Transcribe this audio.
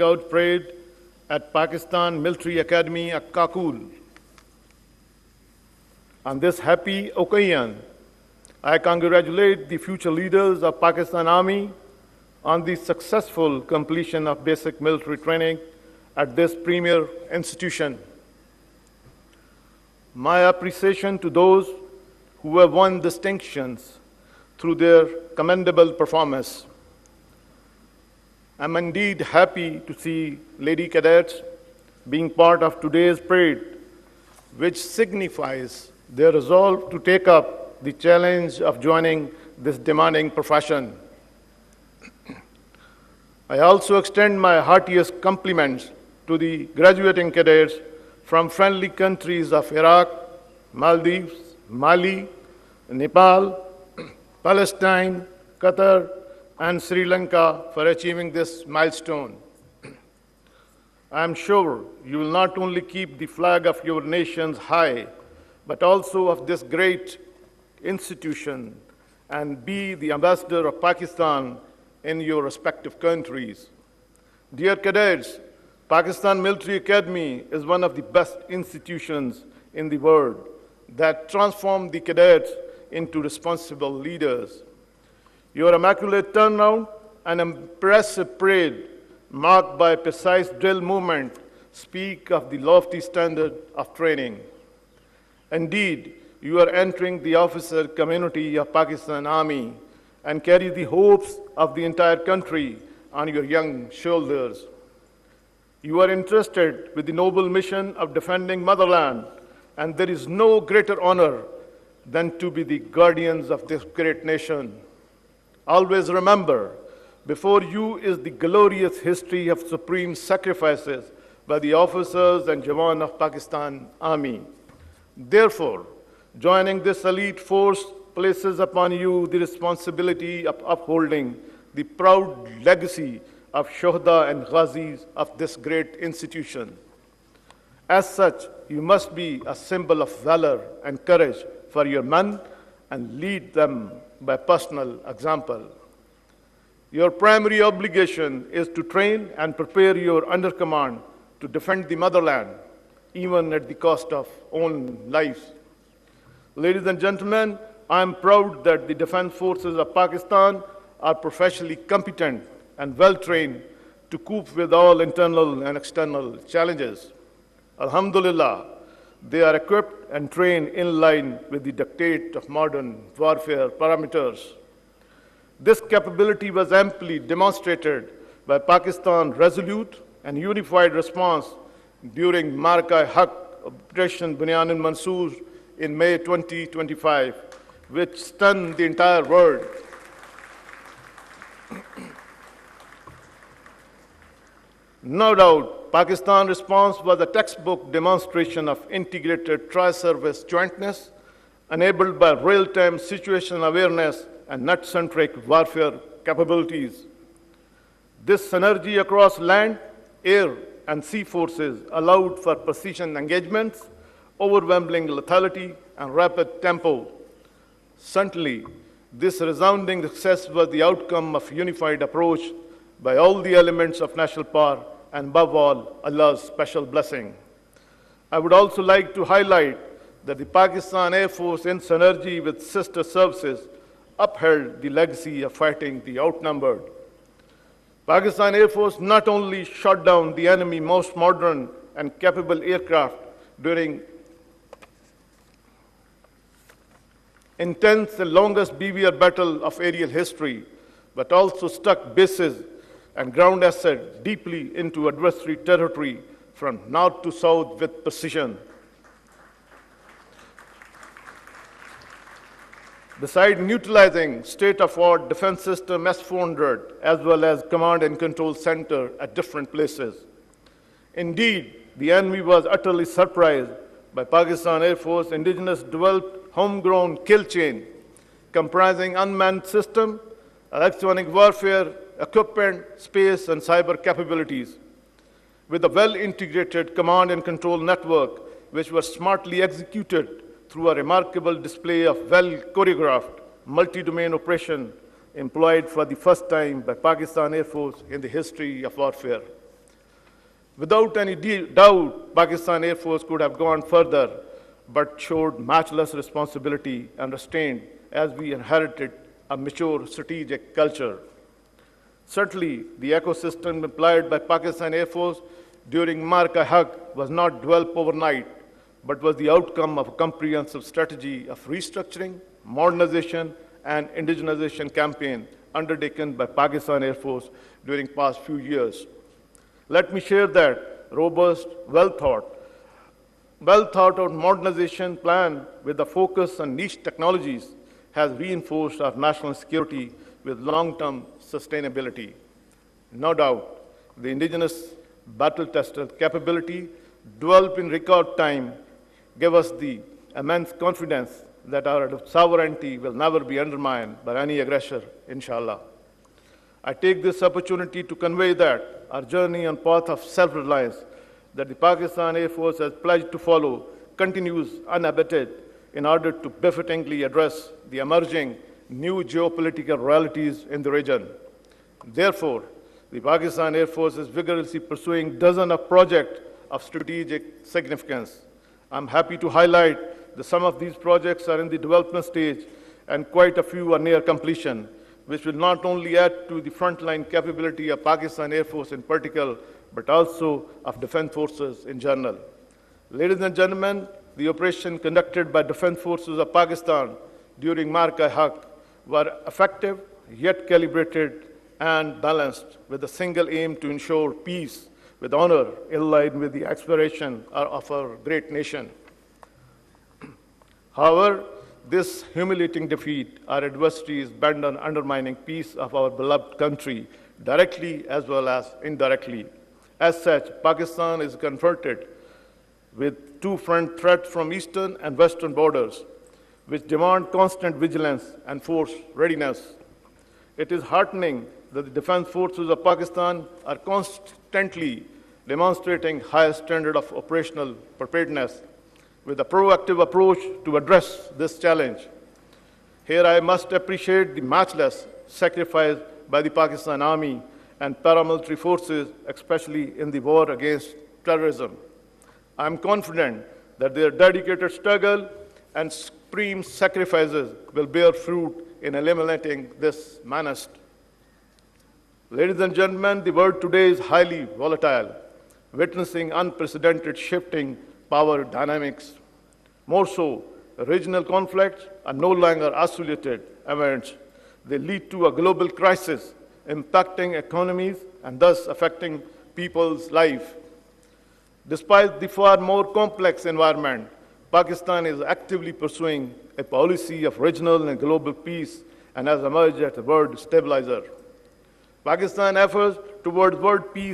out parade at Pakistan Military Academy at Kakul. On this happy occasion, I congratulate the future leaders of Pakistan Army on the successful completion of basic military training at this premier institution. My appreciation to those who have won distinctions through their commendable performance. I'm indeed happy to see Lady Cadets being part of today's parade, which signifies their resolve to take up the challenge of joining this demanding profession. I also extend my heartiest compliments to the graduating cadets from friendly countries of Iraq, Maldives, Mali, Nepal, Palestine, Qatar, and Sri Lanka for achieving this milestone. I am sure you will not only keep the flag of your nations high, but also of this great institution and be the ambassador of Pakistan in your respective countries. Dear cadets, Pakistan Military Academy is one of the best institutions in the world that transform the cadets into responsible leaders. Your immaculate turnout and impressive parade, marked by precise drill movement, speak of the lofty standard of training. Indeed, you are entering the officer community of Pakistan Army and carry the hopes of the entire country on your young shoulders. You are entrusted with the noble mission of defending motherland, and there is no greater honor than to be the guardians of this great nation. Always remember, before you is the glorious history of supreme sacrifices by the officers and Jawan of Pakistan Army. Therefore, joining this elite force places upon you the responsibility of upholding the proud legacy of Shuhada and Ghazis of this great institution. As such, you must be a symbol of valor and courage for your men and lead them by personal example. Your primary obligation is to train and prepare your undercommand to defend the motherland, even at the cost of own lives. Ladies and gentlemen, I am proud that the defense forces of Pakistan are professionally competent and well-trained to cope with all internal and external challenges. Alhamdulillah, they are equipped and trained in line with the dictate of modern warfare parameters. This capability was amply demonstrated by Pakistan's resolute and unified response during Marka-e-Haq Operation Bunyan Mansoor in May 2025, which stunned the entire world. No doubt, Pakistan's response was a textbook demonstration of integrated tri-service jointness, enabled by real-time situational awareness and net-centric warfare capabilities. This synergy across land, air, and sea forces allowed for precision engagements, overwhelming lethality, and rapid tempo. Certainly, this resounding success was the outcome of a unified approach by all the elements of national power, and above all, Allah's special blessing. I would also like to highlight that the Pakistan Air Force, in synergy with sister services, upheld the legacy of fighting the outnumbered. Pakistan Air Force not only shot down the enemy's most modern and capable aircraft during intense and longest BVR battle of aerial history, but also struck bases and ground assets deeply into adversary territory from north to south with precision. Besides neutralizing state-of-the-art defense system S-400, as well as command and control center at different places. Indeed, the enemy was utterly surprised by Pakistan Air Force indigenous developed homegrown kill chain, comprising unmanned system, electronic warfare, equipment, space, and cyber capabilities, with a well-integrated command and control network, which was smartly executed through a remarkable display of well-choreographed multi-domain operation employed for the first time by Pakistan Air Force in the history of warfare. Without any doubt, Pakistan Air Force could have gone further, but showed matchless responsibility and restraint as we inherited a mature strategic culture. Certainly, the ecosystem employed by Pakistan Air Force during Mark-I-Haq was not developed overnight, but was the outcome of a comprehensive strategy of restructuring, modernization, and indigenization campaign undertaken by Pakistan Air Force during past few years. Let me share that robust, well-thought-out modernization plan with a focus on niche technologies has reinforced our national security with long-term sustainability. No doubt, the indigenous battle-tested capability developed in record time gave us the immense confidence that our sovereignty will never be undermined by any aggressor, inshallah. I take this opportunity to convey that our journey on path of self-reliance that the Pakistan Air Force has pledged to follow continues unabated in order to befittingly address the emerging new geopolitical realities in the region. Therefore, the Pakistan Air Force is vigorously pursuing dozens of projects of strategic significance. I'm happy to highlight that some of these projects are in the development stage and quite a few are near completion, which will not only add to the frontline capability of Pakistan Air Force in particular, but also of defense forces in general. Ladies and gentlemen, the operation conducted by defense forces of Pakistan during Mark-I-Haq were effective, yet calibrated and balanced with a single aim to ensure peace with honor in line with the aspiration of our great nation. However, this humiliating defeat, our adversary is bent on undermining peace of our beloved country, directly as well as indirectly. As such, Pakistan is confronted with two-front threats from eastern and western borders, which demand constant vigilance and force readiness. It is heartening that the defense forces of Pakistan are constantly demonstrating higher standard of operational preparedness with a proactive approach to address this challenge. Here I must appreciate the matchless sacrifice by the Pakistan Army and paramilitary forces, especially in the war against terrorism. I am confident that their dedicated struggle and supreme sacrifices will bear fruit in eliminating this menace. Ladies and gentlemen, the world today is highly volatile, witnessing unprecedented shifting power dynamics. More so, regional conflicts are no longer isolated events. They lead to a global crisis impacting economies and thus affecting people's life. Despite the far more complex environment, Pakistan is actively pursuing a policy of regional and global peace and has emerged as a world stabilizer. Pakistan's efforts towards world peace